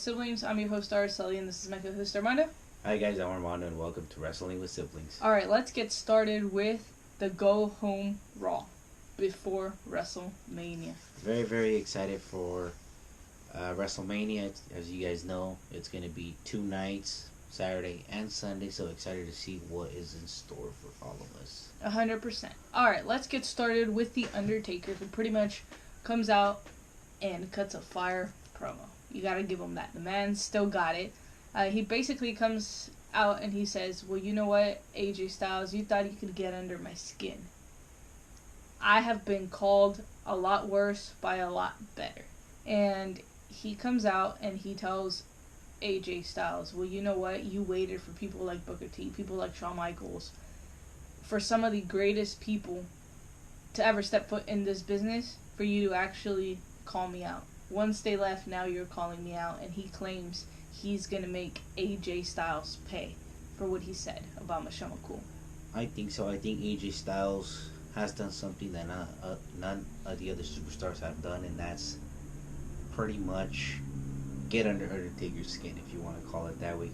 Siblings. I'm your host, Araceli, and this is my co-host, Armando. Hi guys, I'm Armando, and welcome to Wrestling with Siblings. Alright, let's get started with the go-home Raw before WrestleMania. Very, very excited for WrestleMania. As you guys know, it's going to be 2 nights, Saturday and Sunday, so excited to see what is in store for all of us. 100%. Alright, let's get started with The Undertaker, who pretty much comes out and cuts a fire promo. You gotta give him that. The man still got it. He basically comes out and he says, well, you know what, AJ Styles, you thought you could get under my skin. I have been called a lot worse by a lot better. And he comes out and he tells AJ Styles, well, you know what, you waited for people like Booker T, people like Shawn Michaels, for some of the greatest people to ever step foot in this business, for you to actually call me out. Once they left, now you're calling me out, and he claims he's going to make AJ Styles pay for what he said about Michelle McCool. I think so. I think AJ Styles has done something that none of the other superstars have done, and that's pretty much get under Undertaker's skin, if you want to call it that way.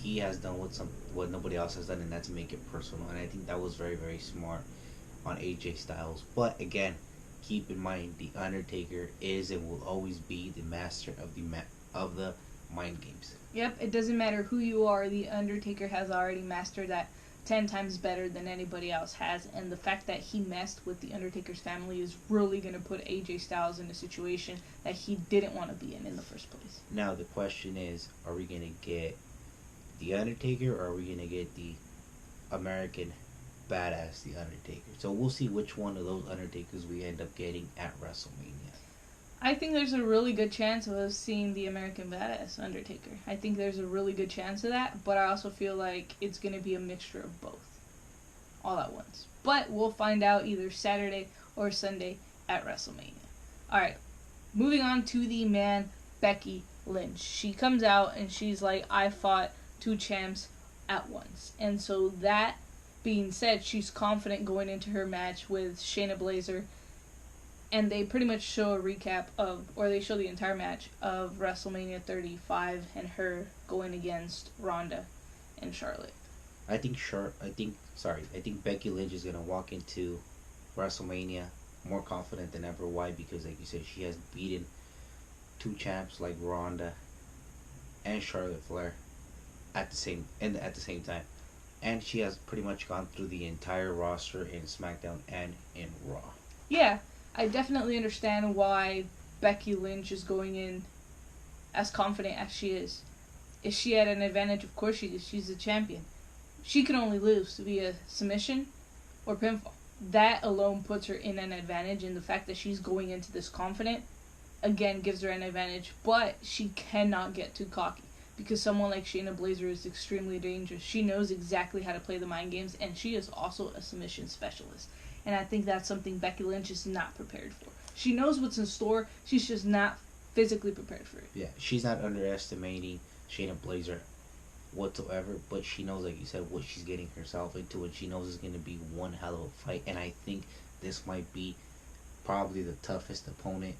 He has done what nobody else has done, and that's make it personal, and I think that was very, very smart on AJ Styles. But again, keep in mind, The Undertaker is and will always be the master of the mind games. Yep, it doesn't matter who you are, The Undertaker has already mastered that 10 times better than anybody else has, and the fact that he messed with The Undertaker's family is really going to put AJ Styles in a situation that he didn't want to be in the first place. Now, the question is, are we going to get The Undertaker, or are we going to get the American Badass The Undertaker? So we'll see which one of those Undertakers we end up getting at WrestleMania. I think there's a really good chance of us seeing the American Badass Undertaker. I think there's a really good chance of that, but I also feel like it's going to be a mixture of both, all at once. But we'll find out either Saturday or Sunday at WrestleMania. Alright, moving on to the man, Becky Lynch. She comes out and she's like, I fought 2 champs at once. And so that being said, she's confident going into her match with Shayna Blaszer, and they pretty much show a recap of, or they show the entire match of WrestleMania 35 and her going against Ronda and Charlotte. I think Becky Lynch is gonna walk into WrestleMania more confident than ever. Why? Because, like you said, she has beaten 2 champs like Ronda and Charlotte Flair at the same time. And she has pretty much gone through the entire roster in SmackDown and in Raw. Yeah, I definitely understand why Becky Lynch is going in as confident as she is. Is she at an advantage? Of course she is. She's a champion. She can only lose via submission or pinfall. That alone puts her in an advantage, and the fact that she's going into this confident, again, gives her an advantage. But she cannot get too cocky, because someone like Shayna Blaszer is extremely dangerous. She knows exactly how to play the mind games, and she is also a submission specialist. And I think that's something Becky Lynch is not prepared for. She knows what's in store, she's just not physically prepared for it. Yeah, she's not underestimating Shayna Blaszer whatsoever, but she knows, like you said, what she's getting herself into, and she knows it's going to be one hell of a fight. And I think this might be probably the toughest opponent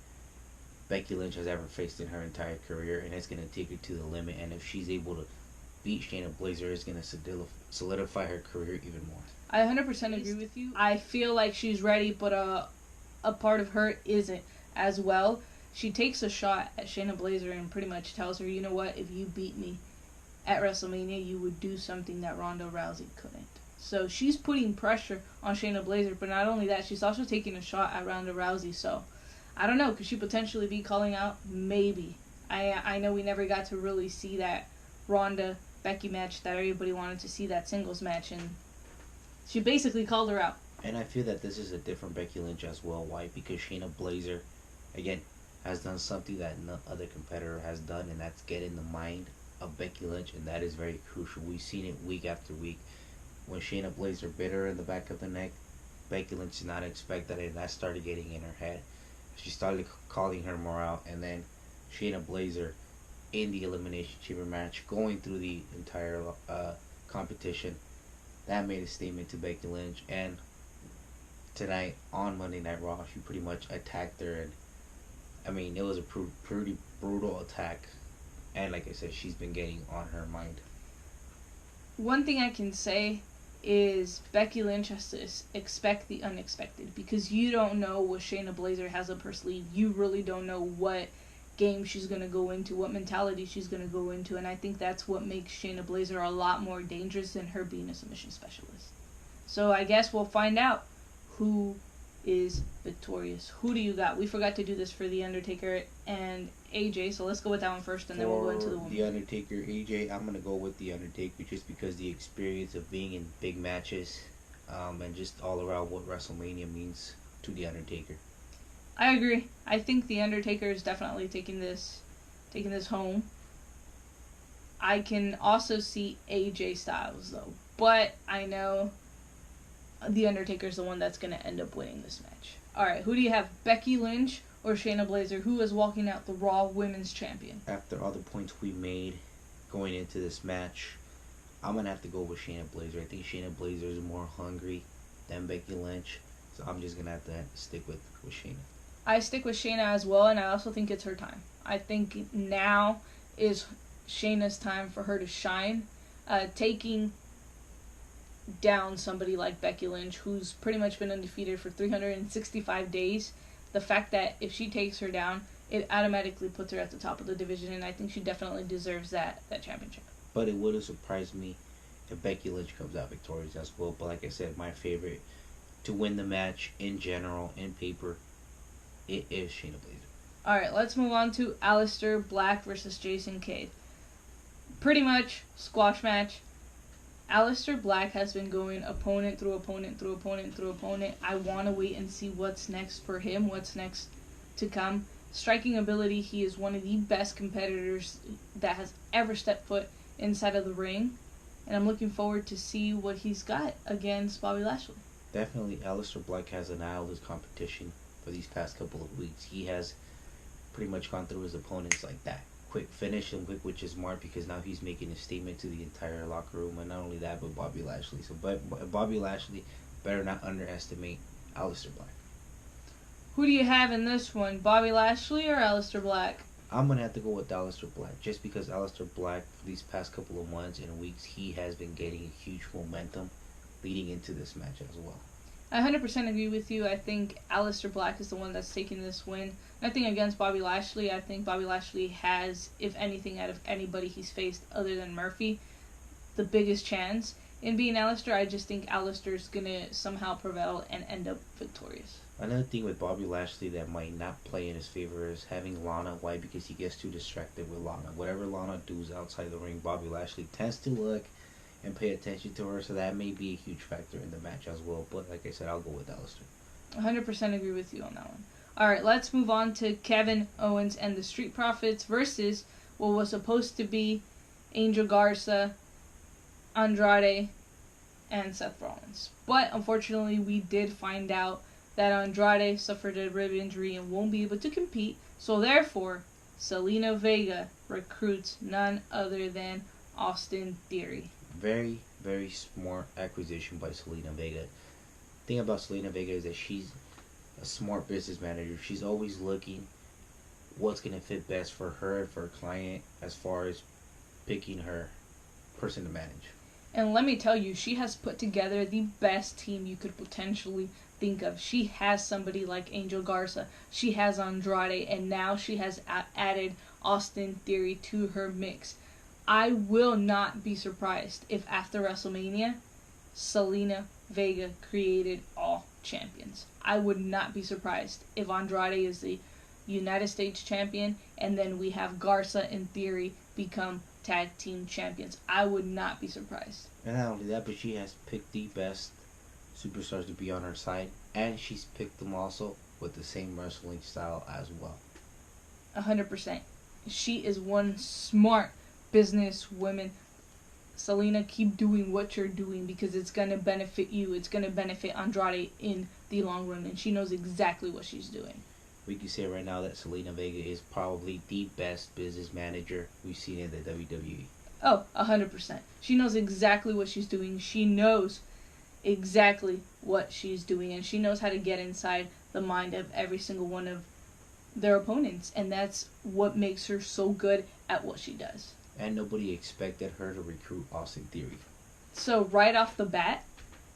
Becky Lynch has ever faced in her entire career, and it's going to take her to the limit. And if she's able to beat Shayna Blaszer, it's going to solidify her career even more. I 100% agree with you. I feel like she's ready, but a part of her isn't as well. She takes a shot at Shayna Blaszer and pretty much tells her, you know what, if you beat me at WrestleMania, you would do something that Ronda Rousey couldn't. So she's putting pressure on Shayna Blaszer, but not only that, she's also taking a shot at Ronda Rousey. So I don't know, could she potentially be calling out? Maybe. I know we never got to really see that Ronda-Becky match that everybody wanted to see, that singles match, and she basically called her out. And I feel that this is a different Becky Lynch as well. Why? Because Shayna Blaszer, again, has done something that no other competitor has done, and that's get in the mind of Becky Lynch, and that is very crucial. We've seen it week after week. When Shayna Blaszer bit her in the back of the neck, Becky Lynch did not expect that, and that started getting in her head. She started calling her more out, and then Shayna Blaszer, in the Elimination Chamber match, going through the entire competition, that made a statement to Becky Lynch. And tonight on Monday Night Raw, she pretty much attacked her, and I mean, it was a pretty brutal attack And like I said, she's been getting on her mind. One thing I can say is Becky Lynch has to expect the unexpected, because you don't know what Shayna Blaszer has up her sleeve. You really don't know what game she's going to go into, what mentality she's going to go into, and I think that's what makes Shayna Blaszer a lot more dangerous than her being a submission specialist. So I guess we'll find out who is victorious. Who do you got? We forgot to do this for The Undertaker and AJ, so let's go with that one first, and then we'll go into the women. The Undertaker, AJ, I'm going to go with The Undertaker just because the experience of being in big matches and just all around what WrestleMania means to The Undertaker. I agree. I think The Undertaker is definitely taking this home. I can also see AJ Styles, though, but I know The Undertaker's the one that's going to end up winning this match. Alright, who do you have? Becky Lynch or Shayna Blaszer? Who is walking out the Raw Women's Champion? After all the points we made going into this match, I'm going to have to go with Shayna Blaszer. I think Shayna Blaszer is more hungry than Becky Lynch, so I'm just going to have to stick with Shayna. I stick with Shayna as well, and I also think it's her time. I think now is Shayna's time for her to shine. Taking down somebody like Becky Lynch, who's pretty much been undefeated for 365 days, the fact that if she takes her down, it automatically puts her at the top of the division, and I think she definitely deserves that championship. But it would have surprised me if Becky Lynch comes out victorious as well. But like I said, my favorite to win the match in general, in paper, it is Shayna Blaszer. Alright, let's move on to Aleister Black versus Jason Kidd. Pretty much squash match. Aleister Black has been going opponent through opponent through opponent through opponent. I want to wait and see what's next for him, what's next to come. Striking ability, he is one of the best competitors that has ever stepped foot inside of the ring. And I'm looking forward to see what he's got against Bobby Lashley. Definitely, Aleister Black has annihilated his competition for these past couple of weeks. He has pretty much gone through his opponents like that. Quick finish and quick, which is smart because now he's making a statement to the entire locker room, and not only that, but Bobby Lashley. So, but Bobby Lashley better not underestimate Aleister Black. Who do you have in this one, Bobby Lashley or Aleister Black? I'm gonna have to go with Aleister Black, just because Aleister Black for these past couple of months and weeks, he has been getting huge momentum leading into this match as well. I 100% agree with you. I think Aleister Black is the one that's taking this win. Nothing against Bobby Lashley. I think Bobby Lashley has, if anything, out of anybody he's faced other than Murphy, the biggest chance in being Aleister. I just think Aleister's going to somehow prevail and end up victorious. Another thing with Bobby Lashley that might not play in his favor is having Lana. Why? Because he gets too distracted with Lana. Whatever Lana does outside the ring, Bobby Lashley tends to look and pay attention to her, so that may be a huge factor in the match as well. But like I said, I'll go with Aleister. 100% agree with you on that one. Alright, let's move on to Kevin Owens and the Street Profits versus what was supposed to be Angel Garza, Andrade, and Seth Rollins. But unfortunately, we did find out that Andrade suffered a rib injury and won't be able to compete. So therefore, Zelina Vega recruits none other than Austin Theory. Very, very smart acquisition by Zelina Vega. The thing about Zelina Vega is that she's a smart business manager. She's always looking what's going to fit best for her and for her client as far as picking her person to manage. And let me tell you, she has put together the best team you could potentially think of. She has somebody like Angel Garza. She has Andrade. And now she has added Austin Theory to her mix. I will not be surprised if after WrestleMania, Zelina Vega created all champions. I would not be surprised if Andrade is the United States champion and then we have Garza and Theory become tag team champions. I would not be surprised. And not only that, but she has picked the best superstars to be on her side, and she's picked them also with the same wrestling style as well. 100%. She is one smart business woman. Zelina, keep doing what you're doing because it's going to benefit you. It's going to benefit Andrade in the long run, and she knows exactly what she's doing. We can say right now that Zelina Vega is probably the best business manager we've seen in the WWE. Oh, 100%. She knows exactly what she's doing. She knows exactly what she's doing, and she knows how to get inside the mind of every single one of their opponents, and that's what makes her so good at what she does. And nobody expected her to recruit Austin Theory. So right off the bat,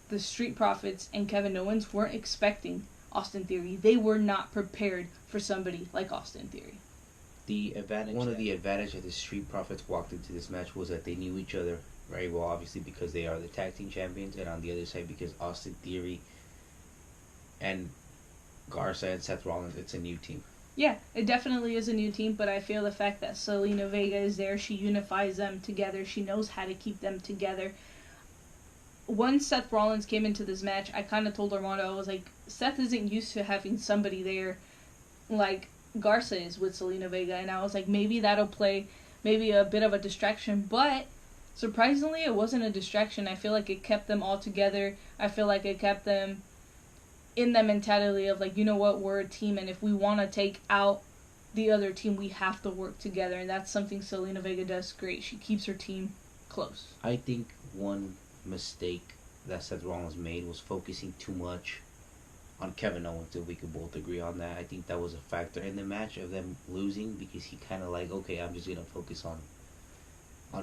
the Street Profits and Kevin Owens weren't expecting Austin Theory. They were not prepared for somebody like Austin Theory. One of the advantages that the Street Profits walked into this match was that they knew each other very well, obviously because they are the tag team champions, and on the other side because Austin Theory and Garza and Seth Rollins, it's a new team. Yeah, it definitely is a new team, but I feel the fact that Zelina Vega is there, she unifies them together. She knows how to keep them together. Once Seth Rollins came into this match, I kind of told Armando, I was like, Seth isn't used to having somebody there like Garza is with Zelina Vega, and I was like, maybe that'll play maybe a bit of a distraction, but surprisingly, it wasn't a distraction. I feel like it kept them all together. I feel like it kept them in the mentality of like, you know what, we're a team, and if we want to take out the other team, we have to work together, and that's something Zelina Vega does great. She keeps her team close. I think one mistake that Seth Rollins made was focusing too much on Kevin Owens, if we could both agree on that. I think that was a factor in the match of them losing, because he kind of like, okay, I'm just going to focus on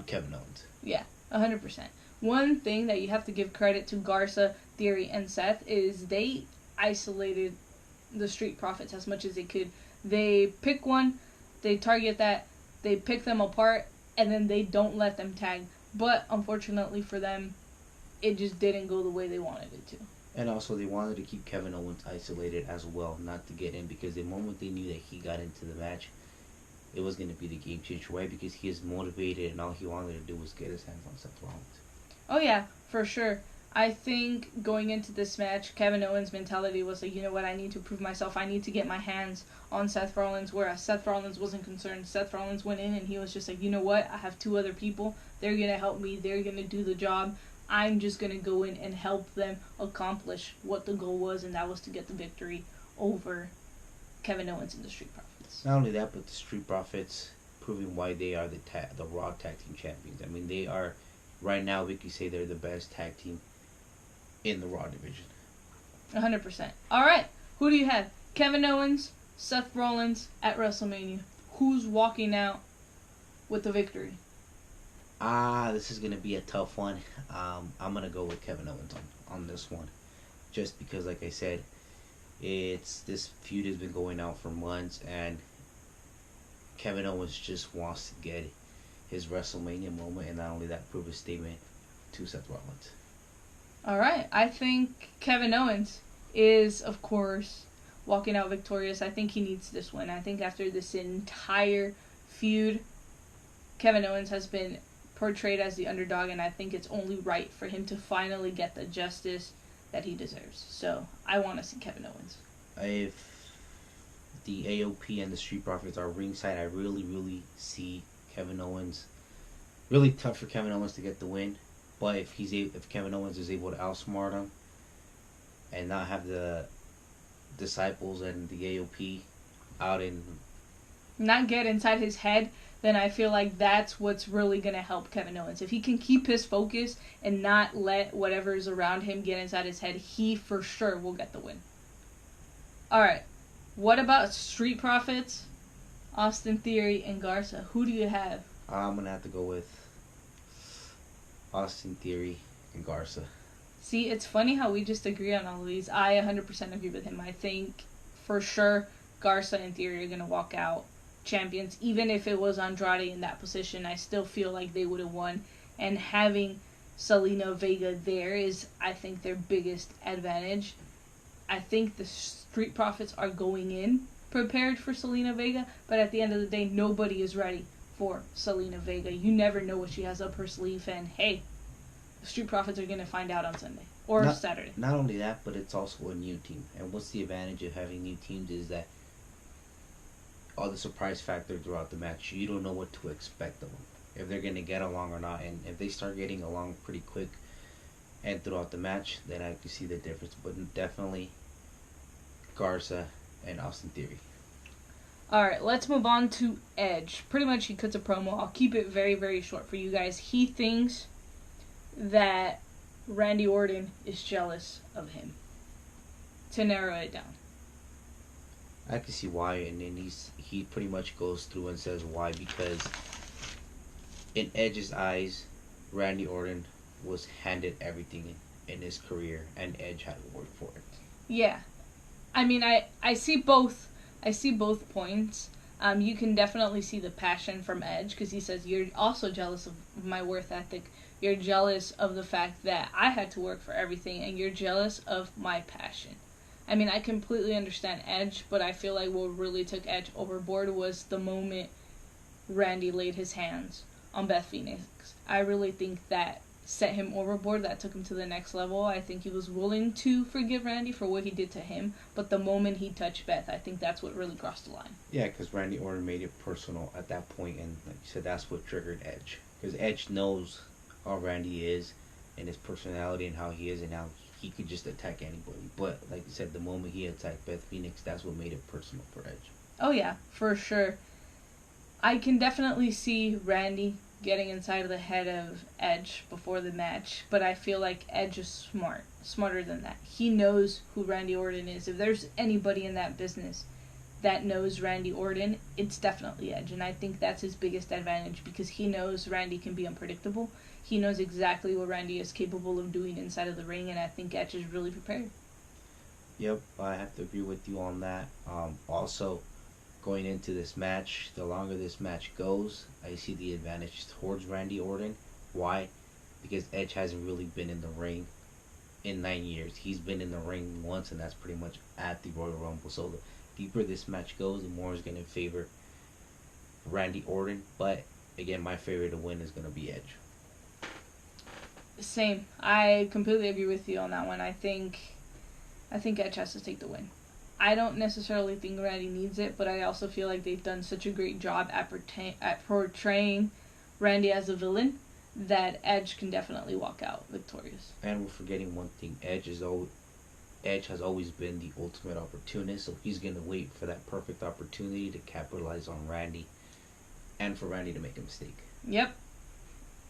Kevin Owens. Yeah, 100%. One thing that you have to give credit to Garza, Theory, and Seth is they isolated the Street Profits as much as they could. They pick one, they target that, they pick them apart, and then they don't let them tag. But unfortunately for them, it just didn't go the way they wanted it to. And also, they wanted to keep Kevin Owens isolated as well, not to get in, because the moment they knew that he got into the match, it was going to be the game changer, right? Because he is motivated, and all he wanted to do was get his hands on Seth Rollins. Oh yeah, for sure. I think going into this match, Kevin Owens' mentality was like, you know what, I need to prove myself. I need to get my hands on Seth Rollins, whereas Seth Rollins wasn't concerned. Seth Rollins went in and he was just like, you know what, I have two other people. They're going to help me. They're going to do the job. I'm just going to go in and help them accomplish what the goal was, and that was to get the victory over Kevin Owens and the Street Profits. Not only that, but the Street Profits proving why they are the Raw Tag Team Champions. I mean, they are, right now, we could say they're the best tag team in the Raw division. 100%. All right, who do you have? Kevin Owens, Seth Rollins at WrestleMania. Who's walking out with the victory? This is going to be a tough one. I'm going to go with Kevin Owens on this one. Just because, like I said, this feud has been going out for months, and Kevin Owens just wants to get his WrestleMania moment, and not only that, prove a statement to Seth Rollins. All right, I think Kevin Owens is, of course, walking out victorious. I think he needs this win. I think after this entire feud, Kevin Owens has been portrayed as the underdog, and I think it's only right for him to finally get the justice that he deserves. So I want to see Kevin Owens. If the AOP and the Street Profits are ringside, I really, really see Kevin Owens. Really tough for Kevin Owens to get the win, but if Kevin Owens is able to outsmart him and not have the Disciples and the AOP out in, not get inside his head, then I feel like that's what's really going to help Kevin Owens. If he can keep his focus and not let whatever is around him get inside his head, he for sure will get the win. Alright, what about Street Profits, Austin Theory, and Garza? Who do you have? I'm going to have to go with Austin Theory and Garza. See, it's funny how we just agree on all of these. I 100% agree with him. I think for sure Garza and Theory are going to walk out champions. Even if it was Andrade in that position, I still feel like they would have won. And having Zelina Vega there is, I think, their biggest advantage. I think the Street Profits are going in prepared for Zelina Vega, but at the end of the day, nobody is ready for Zelina Vega. You never know what she has up her sleeve, and hey, the Street Profits are going to find out on Sunday or Saturday. Not only that, but it's also a new team. And what's the advantage of having new teams is that all the surprise factor throughout the match. You don't know what to expect of them, if they're going to get along or not. And if they start getting along pretty quick and throughout the match, then I can see the difference. But definitely Garza and Austin Theory. Alright, let's move on to Edge. Pretty much he cuts a promo. I'll keep it very, very short for you guys. He thinks that Randy Orton is jealous of him. To narrow it down. I can see why, and then he pretty much goes through and says why, because in Edge's eyes, Randy Orton was handed everything in his career, and Edge had to work for it. Yeah. I mean, I see both. I see both points. You can definitely see the passion from Edge, because he says, you're also jealous of my work ethic. You're jealous of the fact that I had to work for everything, and you're jealous of my passion. I mean, I completely understand Edge, but I feel like what really took Edge overboard was the moment Randy laid his hands on Beth Phoenix. I really think that set him overboard, that took him to the next level. I think he was willing to forgive Randy for what he did to him, but the moment he touched Beth, I think that's what really crossed the line. Yeah, because Randy Orton made it personal at that point, and like you said, that's what triggered Edge. Because Edge knows how Randy is, and his personality, and how he is, and how he could just attack anybody. But like you said, the moment he attacked Beth Phoenix, that's what made it personal for Edge. Oh yeah, for sure. I can definitely see Randy getting inside of the head of Edge before the match, but I feel like Edge is smarter than that. He knows who Randy Orton is. If there's anybody in that business that knows Randy Orton, it's definitely Edge, and I think that's his biggest advantage, because he knows Randy can be unpredictable. He knows exactly what Randy is capable of doing inside of the ring, and I think Edge is really prepared. Yep, I have to agree with you on that. Also, going into this match, the longer this match goes, I see the advantage towards Randy Orton. Why? Because Edge hasn't really been in the ring in 9 years. He's been in the ring once, and that's pretty much at the Royal Rumble. So the deeper this match goes, the more is going to favor Randy Orton. But again, my favorite to win is going to be Edge. Same. I completely agree with you on that one. I think Edge has to take the win. I don't necessarily think Randy needs it, but I also feel like they've done such a great job at portraying Randy as a villain that Edge can definitely walk out victorious. And we're forgetting one thing: Edge has always been the ultimate opportunist, so he's gonna wait for that perfect opportunity to capitalize on Randy, and for Randy to make a mistake. Yep.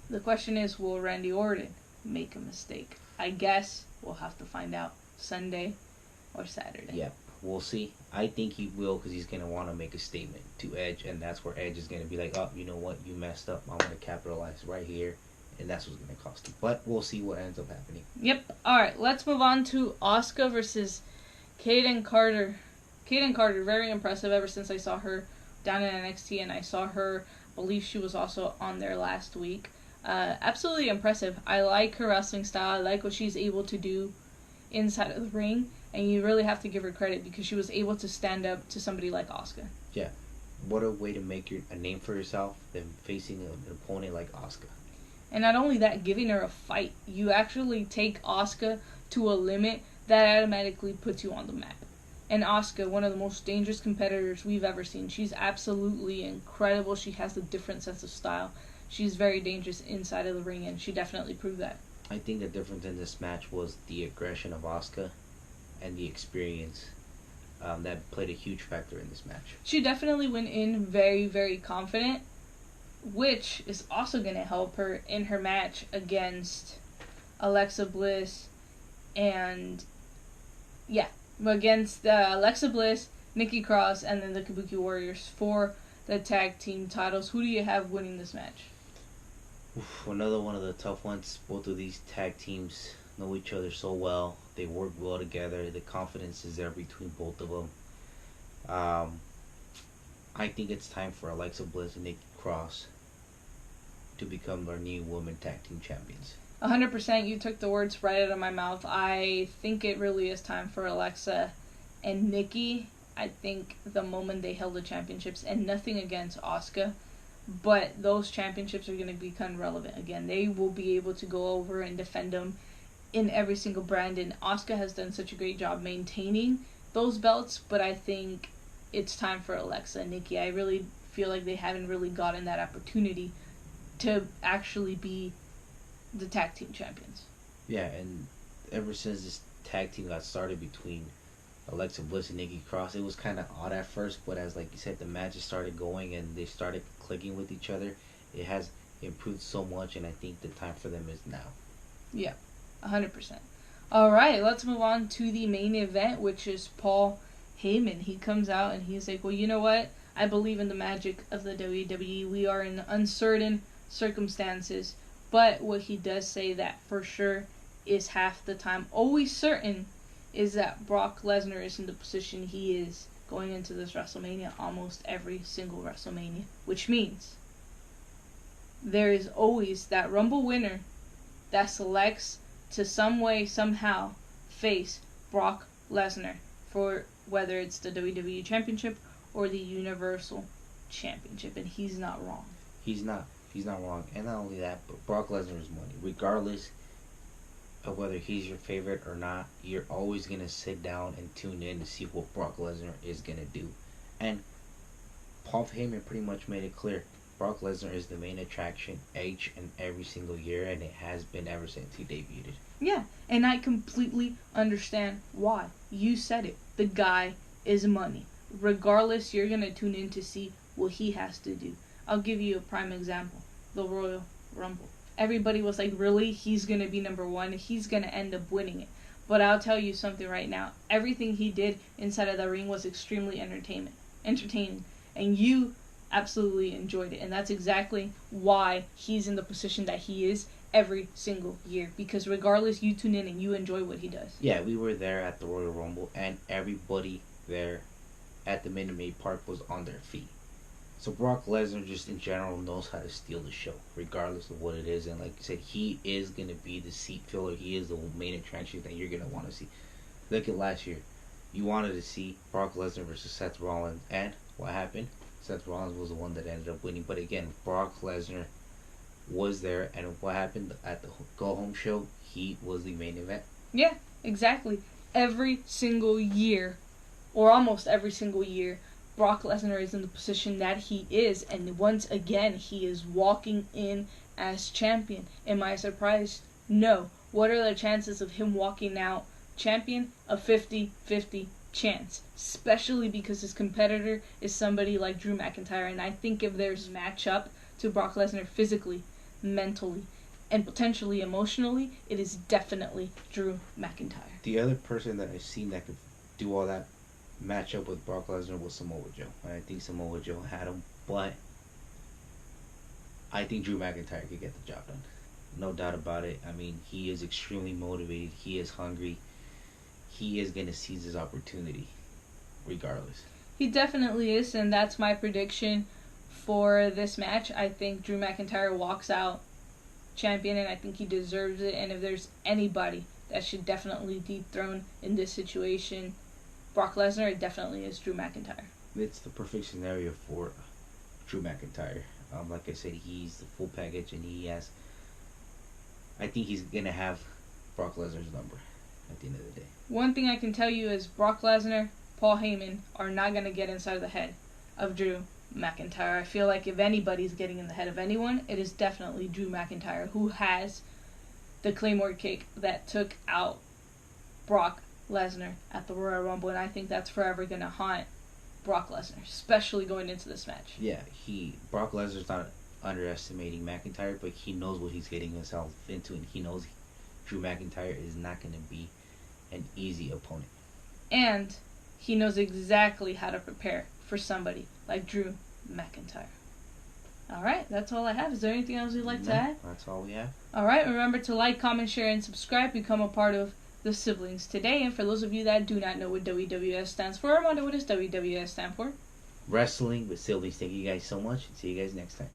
The question is, will Randy Orton make a mistake? I guess we'll have to find out Sunday or Saturday. Yep. We'll see. I think he will, because he's going to want to make a statement to Edge, and that's where Edge is going to be like, oh, you know what, you messed up, I'm going to capitalize right here, and that's what's going to cost him. But we'll see what ends up happening. Yep. Alright, let's move on to Asuka versus Kaden Carter. Kaden Carter, very impressive ever since I saw her down in NXT, and I saw her, I believe she was also on there last week. Absolutely impressive. I like her wrestling style. I like what she's able to do inside of the ring. And you really have to give her credit, because she was able to stand up to somebody like Asuka. Yeah. What a way to make a name for yourself than facing an opponent like Asuka. And not only that, giving her a fight. You actually take Asuka to a limit that automatically puts you on the map. And Asuka, one of the most dangerous competitors we've ever seen. She's absolutely incredible. She has a different sense of style. She's very dangerous inside of the ring, and she definitely proved that. I think the difference in this match was the aggression of Asuka and the experience that played a huge factor in this match. She definitely went in very, very confident, which is also going to help her in her match against Alexa Bliss and, against Alexa Bliss, Nikki Cross, and then the Kabuki Warriors for the tag team titles. Who do you have winning this match? Another one of the tough ones. Both of these tag teams know each other so well. They work well together. The confidence is there between both of them. I think it's time for Alexa Bliss and Nikki Cross to become our new women tag team champions. 100%. You took the words right out of my mouth. I think it really is time for Alexa and Nikki. I think the moment they held the championships, and nothing against Asuka, but those championships are going to become relevant again. They will be able to go over and defend them in every single brand, and Asuka has done such a great job maintaining those belts, but I think it's time for Alexa and Nikki. I really feel like they haven't really gotten that opportunity to actually be the tag team champions. Yeah, and ever since this tag team got started between Alexa Bliss and Nikki Cross, it was kind of odd at first, but as like you said, the matches started going and they started clicking with each other, it has improved so much, and I think the time for them is now. Yeah, 100%. Alright, let's move on to the main event, which is Paul Heyman. He comes out and he's like, well, you know what? I believe in the magic of the WWE. We are in uncertain circumstances. But what he does say that for sure is half the time always certain is that Brock Lesnar is in the position he is going into this WrestleMania almost every single WrestleMania. Which means there is always that Rumble winner that selects to some way, somehow, face Brock Lesnar for whether it's the WWE Championship or the Universal Championship. And he's not wrong. He's not. He's not wrong. And not only that, but Brock Lesnar is money. Regardless of whether he's your favorite or not, you're always going to sit down and tune in to see what Brock Lesnar is going to do. And Paul Heyman pretty much made it clear. Brock Lesnar is the main attraction each and every single year, and it has been ever since he debuted. Yeah, and I completely understand why. You said it. The guy is money. Regardless, you're going to tune in to see what he has to do. I'll give you a prime example. The Royal Rumble. Everybody was like, really? He's going to be number one. He's going to end up winning it. But I'll tell you something right now. Everything he did inside of the ring was extremely entertaining. And you absolutely enjoyed it. And that's exactly why he's in the position that he is every single year. Because regardless, you tune in and you enjoy what he does. Yeah, we were there at the Royal Rumble, and everybody there at the Minute Maid Park was on their feet. So Brock Lesnar just in general knows how to steal the show, regardless of what it is. And like you said, he is going to be the seat filler. He is the main attraction that you're going to want to see. Look at last year. You wanted to see Brock Lesnar versus Seth Rollins. And what happened? Seth Rollins was the one that ended up winning. But again, Brock Lesnar was there. And what happened at the go-home show? He was the main event. Yeah, exactly. Every single year, or almost every single year, Brock Lesnar is in the position that he is, and once again, he is walking in as champion. Am I surprised? No. What are the chances of him walking out champion? A 50-50 chance. Especially because his competitor is somebody like Drew McIntyre, and I think if there's a matchup to Brock Lesnar physically, mentally, and potentially emotionally, it is definitely Drew McIntyre. The other person that I've seen that could do all that matchup with Brock Lesnar was Samoa Joe. And I think Samoa Joe had him, but I think Drew McIntyre could get the job done. No doubt about it. I mean, he is extremely motivated. He is hungry. He is going to seize his opportunity, regardless. He definitely is, and that's my prediction for this match. I think Drew McIntyre walks out champion, and I think he deserves it. And if there's anybody that should definitely dethrone in this situation Brock Lesnar, it definitely is Drew McIntyre. It's the perfect scenario for Drew McIntyre. Like I said, he's the full package, and I think he's going to have Brock Lesnar's number at the end of the day. One thing I can tell you is Brock Lesnar, Paul Heyman are not going to get inside of the head of Drew McIntyre. I feel like if anybody's getting in the head of anyone, it is definitely Drew McIntyre, who has the Claymore kick that took out Brock Lesnar at the Royal Rumble, and I think that's forever going to haunt Brock Lesnar, especially going into this match. Yeah, Brock Lesnar's not underestimating McIntyre, but he knows what he's getting himself into, and he knows Drew McIntyre is not going to be an easy opponent. And he knows exactly how to prepare for somebody like Drew McIntyre. Alright, that's all I have. Is there anything else you'd like to add? That's all we have. Alright, remember to like, comment, share, and subscribe. Become a part of the siblings today. And for those of you that do not know what WWS stands for, I wonder what does WWS stand for? Wrestling with Siblings. Thank you guys so much. See you guys next time.